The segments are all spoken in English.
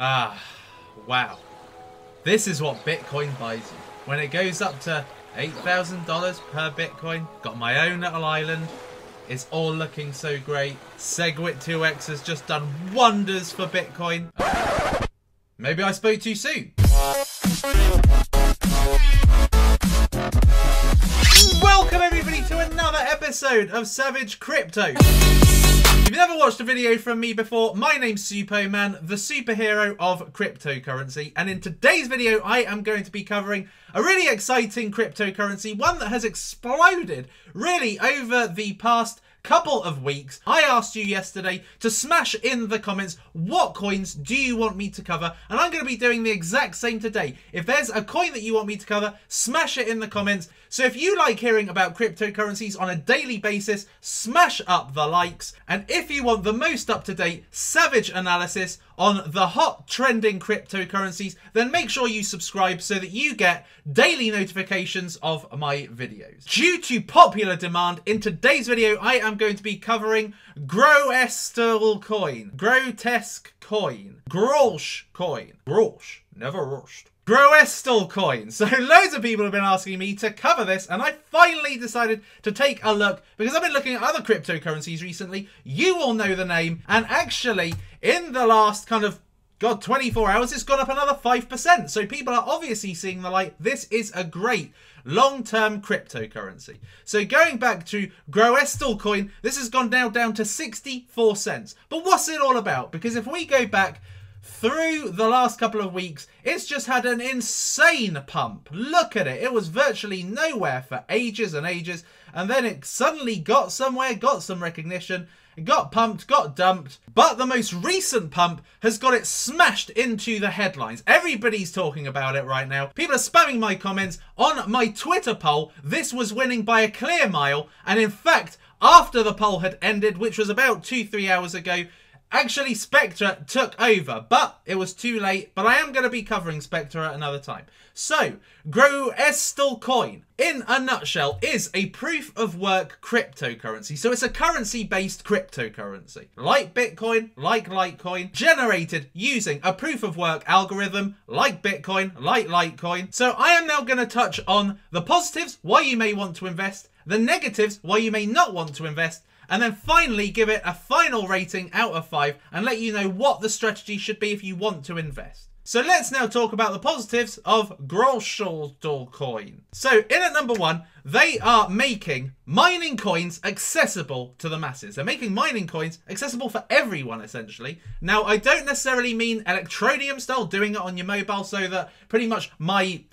Ah, wow. This is what Bitcoin buys you. When it goes up to $8,000 per Bitcoin, got my own little island. It's all looking so great. Segwit 2x has just done wonders for Bitcoin. Maybe I spoke too soon. Welcome everybody to another episode of Savage Crypto. If you've never watched a video from me before, my name's Suppoman, the superhero of cryptocurrency, and in today's video I am going to be covering a really exciting cryptocurrency, one that has exploded really over the past couple of weeks. I asked you yesterday to smash in the comments what coins do you want me to cover, and I'm going to be doing the exact same today. If there's a coin that you want me to cover, smash it in the comments. So if you like hearing about cryptocurrencies on a daily basis, smash up the likes. And if you want the most up-to-date savage analysis on the hot trending cryptocurrencies, then make sure you subscribe so that you get daily notifications of my videos. Due to popular demand, in today's video I am going to be covering Groestlcoin, Groestlcoin, Grosh, never rushed. Groestlcoin. So loads of people have been asking me to cover this, and I finally decided to take a look because I've been looking at other cryptocurrencies recently. You all know the name, and actually in the last 24 hours it's gone up another 5%. So people are obviously seeing the light. This is a great long-term cryptocurrency. So going back to Groestlcoin, this has gone now down to 64 cents. But what's it all about? Because if we go back through the last couple of weeks, it's just had an insane pump. Look at it. It was virtually nowhere for ages and ages, and then it suddenly got somewhere, got some recognition, got pumped, got dumped. But the most recent pump has got it smashed into the headlines. Everybody's talking about it right now. People are spamming my comments on my Twitter poll. This was winning by a clear mile, and in fact, after the poll had ended, which was about 2-3 hours ago, actually, Spectre took over, but it was too late. But I am going to be covering Spectre at another time. So, Groestlcoin, in a nutshell, is a proof-of-work cryptocurrency. So it's a currency-based cryptocurrency. Like Bitcoin, like Litecoin, generated using a proof-of-work algorithm, like Bitcoin, like Litecoin. So I am now going to touch on the positives, why you may want to invest, the negatives, why you may not want to invest, and then finally give it a final rating out of 5 and let you know what the strategy should be if you want to invest. So let's now talk about the positives of Groestlcoin. So in at number 1, they are making mining coins accessible to the masses. They're making mining coins accessible for everyone, essentially. Now, I don't necessarily mean Electronium style, doing it on your mobile so that pretty much my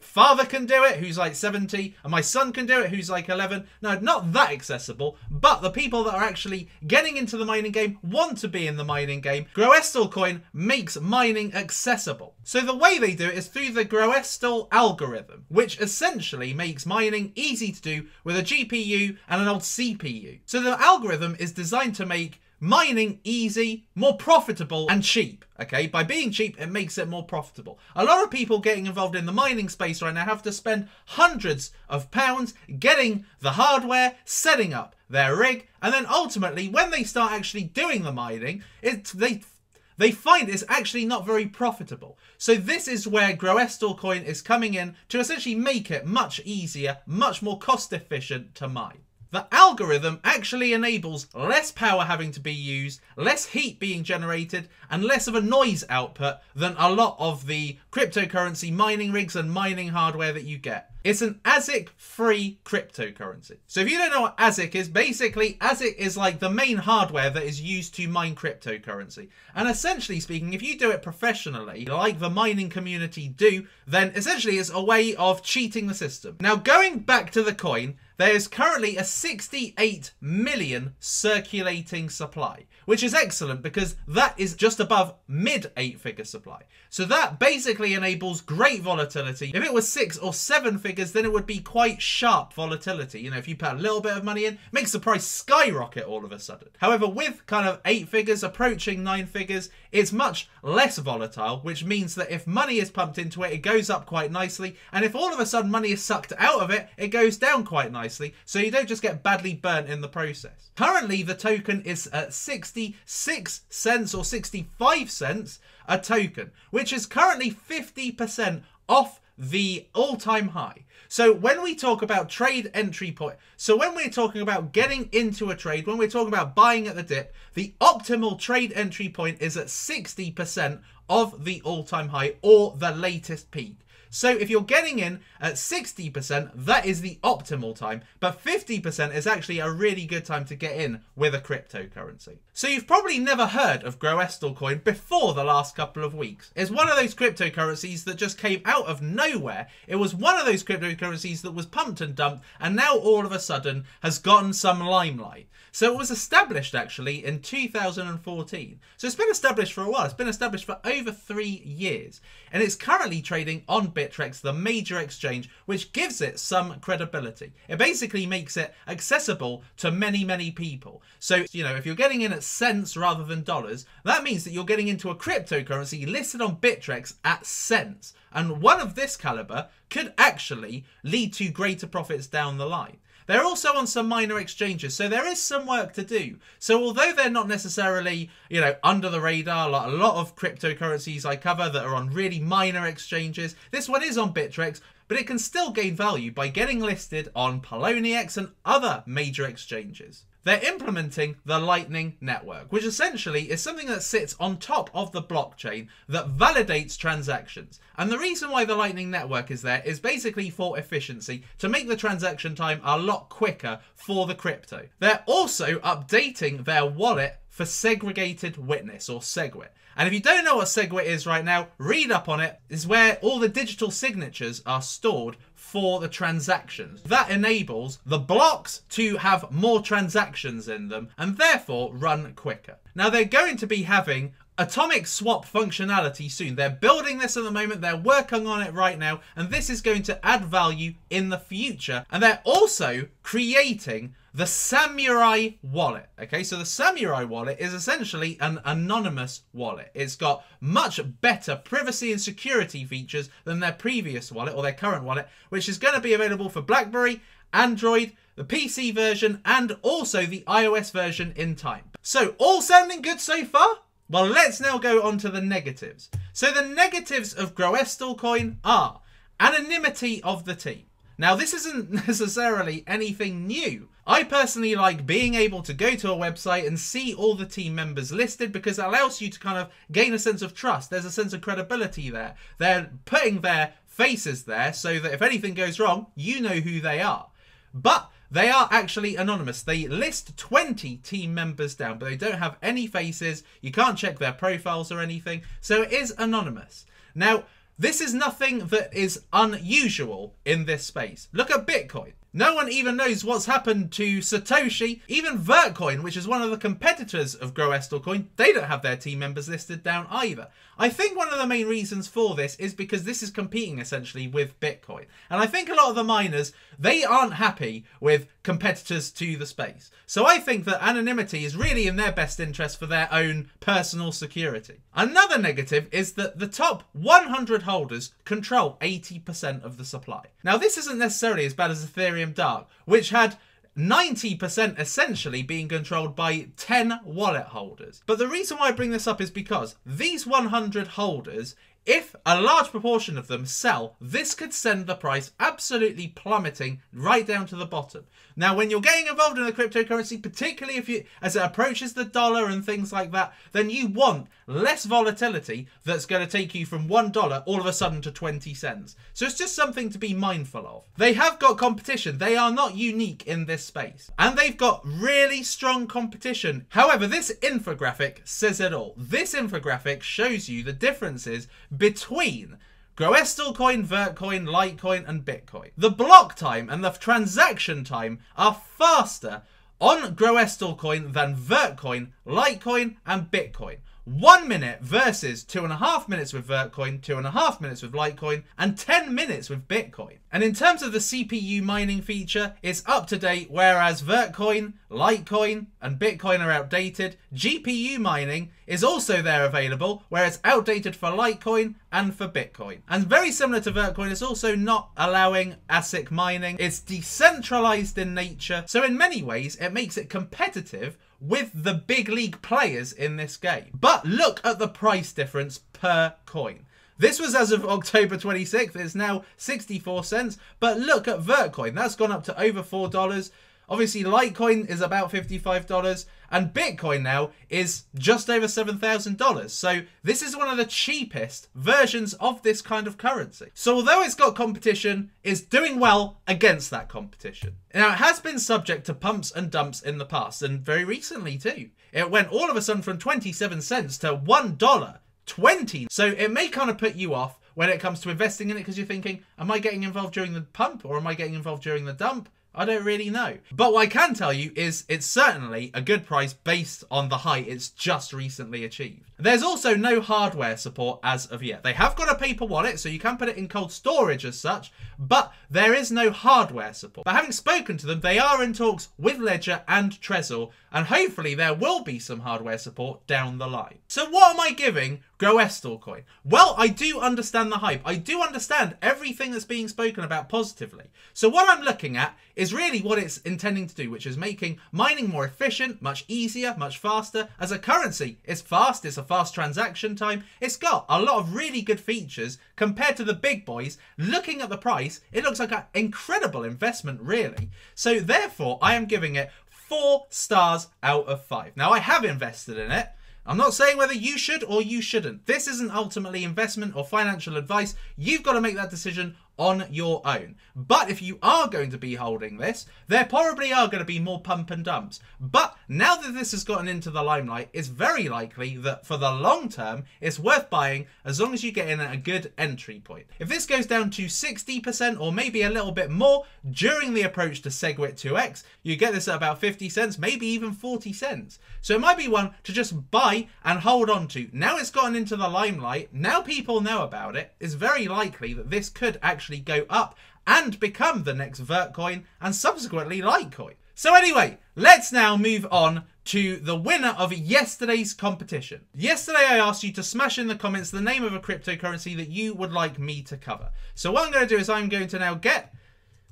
father can do it, who's like 70, and my son can do it, who's like 11. No, not that accessible, but the people that are actually getting into the mining game want to be in the mining game. Groestlcoin makes mining accessible. So the way they do it is through the Groestl algorithm, which essentially makes mining easy to do with a GPU and an old CPU. So the algorithm is designed to make mining easy, more profitable, and cheap. Okay, by being cheap, it makes it more profitable. A lot of people getting involved in the mining space right now have to spend hundreds of pounds getting the hardware, setting up their rig, and then ultimately, when they start actually doing the mining, they find it's actually not very profitable. So this is where Groestlcoin is coming in to essentially make it much easier, much more cost efficient to mine. The algorithm actually enables less power having to be used, less heat being generated, and less of a noise output than a lot of the cryptocurrency mining rigs and mining hardware that you get. It's an ASIC-free cryptocurrency. So if you don't know what ASIC is, basically ASIC is like the main hardware that is used to mine cryptocurrency. And essentially speaking, if you do it professionally, like the mining community do, then essentially it's a way of cheating the system. Now, going back to the coin, there is currently a 68 million circulating supply, which is excellent because that is just above mid 8-figure supply. So that basically enables great volatility. If it was 6 or 7 figures, then it would be quite sharp volatility. You know, if you put a little bit of money in, makes the price skyrocket all of a sudden. However, with kind of 8 figures approaching 9 figures, it's much less volatile, which means that if money is pumped into it, it goes up quite nicely. And if all of a sudden money is sucked out of it, it goes down quite nicely. nicely, so you don't just get badly burnt in the process. Currently, the token is at 66 cents or 65 cents a token, which is currently 50% off the all-time high. So when we talk about trade entry point, so when we're talking about getting into a trade, when we're talking about buying at the dip, the optimal trade entry point is at 60% of the all-time high or the latest peak. So if you're getting in at 60%, that is the optimal time, but 50% is actually a really good time to get in with a cryptocurrency. So you've probably never heard of Groestlcoin before the last couple of weeks. It's one of those cryptocurrencies that just came out of nowhere. It was one of those cryptocurrencies that was pumped and dumped, and now all of a sudden has gotten some limelight. So it was established actually in 2014. So it's been established for a while. It's been established for over 3 years. And it's currently trading on Bittrex, the major exchange, which gives it some credibility. It basically makes it accessible to many, many people. So, you know, if you're getting in at cents rather than dollars, that means that you're getting into a cryptocurrency listed on Bittrex at cents. And one of this caliber could actually lead to greater profits down the line. They're also on some minor exchanges, so there is some work to do. So although they're not necessarily, you know, under the radar, like a lot of cryptocurrencies I cover that are on really minor exchanges, this one is on Bittrex, but it can still gain value by getting listed on Poloniex and other major exchanges. They're implementing the Lightning Network, which essentially is something that sits on top of the blockchain that validates transactions. And the reason why the Lightning Network is there is basically for efficiency, to make the transaction time a lot quicker for the crypto. They're also updating their wallet for segregated witness, or SegWit. And if you don't know what SegWit is right now, read up on it. It's where all the digital signatures are stored for the transactions. That enables the blocks to have more transactions in them and therefore run quicker. Now they're going to be having atomic swap functionality soon. They're building this at the moment, they're working on it right now, and this is going to add value in the future. And they're also creating the Samurai wallet. Okay, so the Samurai wallet is essentially an anonymous wallet. It's got much better privacy and security features than their previous wallet, or their current wallet, which is going to be available for BlackBerry, Android, the PC version, and also the iOS version in time. So all sounding good so far? Well, let's now go on to the negatives. So the negatives of Groestlcoin are anonymity of the team. Now, this isn't necessarily anything new. I personally like being able to go to a website and see all the team members listed, because it allows you to kind of gain a sense of trust. There's a sense of credibility there. They're putting their faces there so that if anything goes wrong, you know who they are. But they are actually anonymous. They list 20 team members down, but they don't have any faces. You can't check their profiles or anything. So it is anonymous. Now, this is nothing that is unusual in this space. Look at Bitcoin. No one even knows what's happened to Satoshi. Even Vertcoin, which is one of the competitors of Groestlcoin, they don't have their team members listed down either. I think one of the main reasons for this is because this is competing essentially with Bitcoin. And I think a lot of the miners, they aren't happy with competitors to the space. So I think that anonymity is really in their best interest for their own personal security. Another negative is that the top 100 holders control 80% of the supply. Now, this isn't necessarily as bad as Ethereum Dark, which had 90% essentially being controlled by 10 wallet holders. But the reason why I bring this up is because these 100 holders, if a large proportion of them sell, this could send the price absolutely plummeting right down to the bottom. Now, when you're getting involved in a cryptocurrency, particularly as it approaches the dollar and things like that, then you want less volatility that's going to take you from $1 all of a sudden to 20 cents. So it's just something to be mindful of. They have got competition. They are not unique in this space. And they've got really strong competition. However, this infographic says it all. This infographic shows you the differences between Groestlcoin, Vertcoin, Litecoin, and Bitcoin. The block time and the transaction time are faster on Groestlcoin than Vertcoin, Litecoin, and Bitcoin. 1 minute versus 2.5 minutes with Vertcoin, 2.5 minutes with Litecoin, and 10 minutes with Bitcoin. And in terms of the CPU mining feature, it's up to date, whereas Vertcoin, Litecoin, and Bitcoin are outdated. GPU mining is also there available, where it's outdated for Litecoin and for Bitcoin. And very similar to Vertcoin, it's also not allowing ASIC mining. It's decentralized in nature, so in many ways it makes it competitive with the big league players in this game. But look at the price difference per coin. This was as of October 26th, it's now 64 cents, but look at Vertcoin, that's gone up to over $4. Obviously, Litecoin is about $55, and Bitcoin now is just over $7,000. So this is one of the cheapest versions of this kind of currency. So although it's got competition, it's doing well against that competition. Now, it has been subject to pumps and dumps in the past, and very recently too. It went all of a sudden from 27 cents to $1.20. So it may kind of put you off when it comes to investing in it, because you're thinking, am I getting involved during the pump or am I getting involved during the dump? I don't really know. But what I can tell you is it's certainly a good price based on the height it's just recently achieved. There's also no hardware support as of yet. They have got a paper wallet, so you can put it in cold storage as such, but there is no hardware support. But having spoken to them, they are in talks with Ledger and Trezor, and hopefully there will be some hardware support down the line. So what am I giving Groestlcoin? Well, I do understand the hype. I do understand everything that's being spoken about positively. So what I'm looking at is really what it's intending to do, which is making mining more efficient, much easier, much faster. As a currency, it's fast, it's a fast transaction time. It's got a lot of really good features compared to the big boys. Looking at the price, it looks like an incredible investment, really. So therefore, I am giving it 4 stars out of 5. Now, I have invested in it. I'm not saying whether you should or you shouldn't. This isn't ultimately investment or financial advice. You've got to make that decision on your own. But if you are going to be holding this, there probably are going to be more pump and dumps. But now that this has gotten into the limelight, it's very likely that for the long term, it's worth buying as long as you get in at a good entry point. If this goes down to 60% or maybe a little bit more during the approach to SegWit 2x, you get this at about 50 cents, maybe even 40 cents. So it might be one to just buy and hold on to. Now it's gotten into the limelight, now people know about it, it's very likely that this could actually go up and become the next Vertcoin and subsequently Litecoin. So anyway, let's now move on to the winner of yesterday's competition. Yesterday I asked you to smash in the comments the name of a cryptocurrency that you would like me to cover. So what I'm going to do is I'm going to now get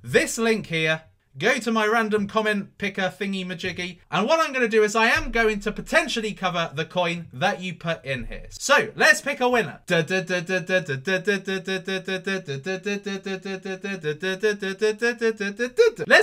this link here, go to my random comment picker thingy majiggy, and what I'm going to do is I am going to potentially cover the coin that you put in here. So let's pick a winner. Let's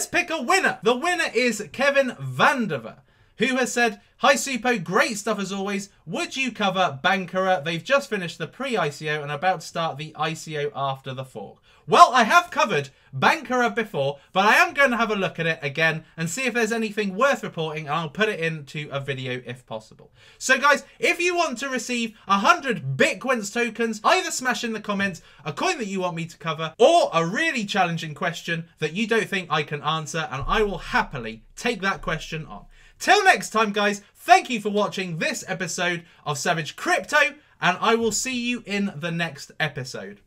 pick a winner. The winner is Kevin Vandiver, who has said, "Hi Suppo, great stuff as always. Would you cover Bankera? They've just finished the pre-ICO and about to start the ICO after the fork." Well, I have covered Bankera before, but I am going to have a look at it again and see if there's anything worth reporting, and I'll put it into a video if possible. So guys, if you want to receive 100 Bitcoins tokens, either smash in the comments a coin that you want me to cover or a really challenging question that you don't think I can answer, and I will happily take that question on. Till next time, guys, thank you for watching this episode of Savage Crypto, and I will see you in the next episode.